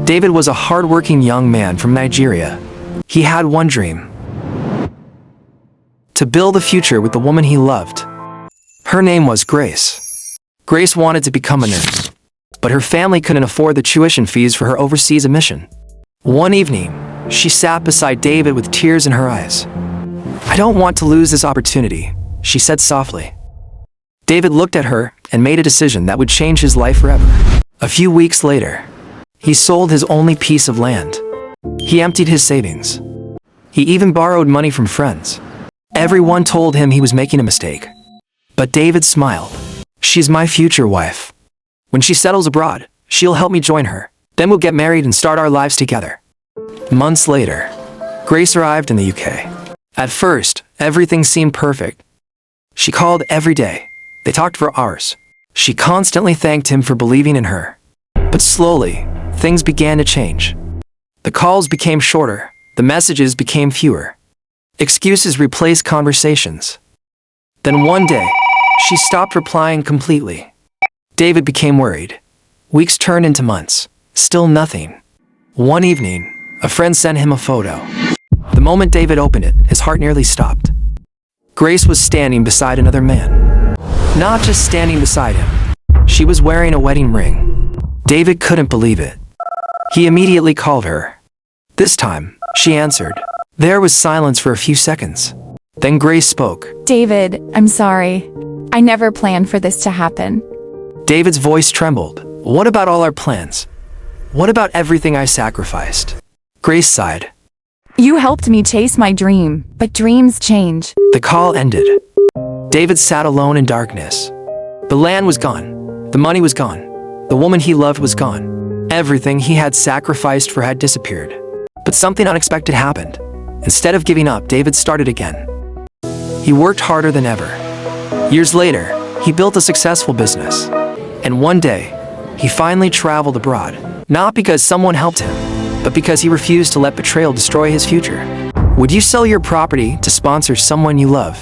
David was a hard-working young man from Nigeria. He had one dream: to build a future with the woman he loved. Her name was Grace. Grace wanted to become a nurse, but her family couldn't afford the tuition fees for her overseas mission. One evening, she sat beside David with tears in her eyes. "I don't want to lose this opportunity," she said softly. David looked at her and made a decision that would change his life forever. A few weeks later, he sold his only piece of land. He emptied his savings. He even borrowed money from friends. Everyone told him he was making a mistake. But David smiled. "She's my future wife. When she settles abroad, she'll help me join her. Then we'll get married and start our lives together." Months later, Grace arrived in the UK. At first, everything seemed perfect. She called every day. They talked for hours. She constantly thanked him for believing in her. But slowly, things began to change. The calls became shorter. The messages became fewer. Excuses replaced conversations. Then one day, she stopped replying completely. David became worried. Weeks turned into months. Still nothing. One evening, a friend sent him a photo. The moment David opened it, his heart nearly stopped. Grace was standing beside another man. Not just standing beside him. She was wearing a wedding ring. David couldn't believe it. He immediately called her. This time, she answered. There was silence for a few seconds. Then Grace spoke. "David, I'm sorry. I never planned for this to happen." David's voice trembled. "What about all our plans? What about everything I sacrificed?" Grace sighed. "You helped me chase my dream, but dreams change." The call ended. David sat alone in darkness. The land was gone. The money was gone. The woman he loved was gone. Everything he had sacrificed for had disappeared. But something unexpected happened. Instead of giving up, David started again. He worked harder than ever. Years later, he built a successful business. And one day, he finally traveled abroad. Not because someone helped him, but because he refused to let betrayal destroy his future. Would you sell your property to sponsor someone you love?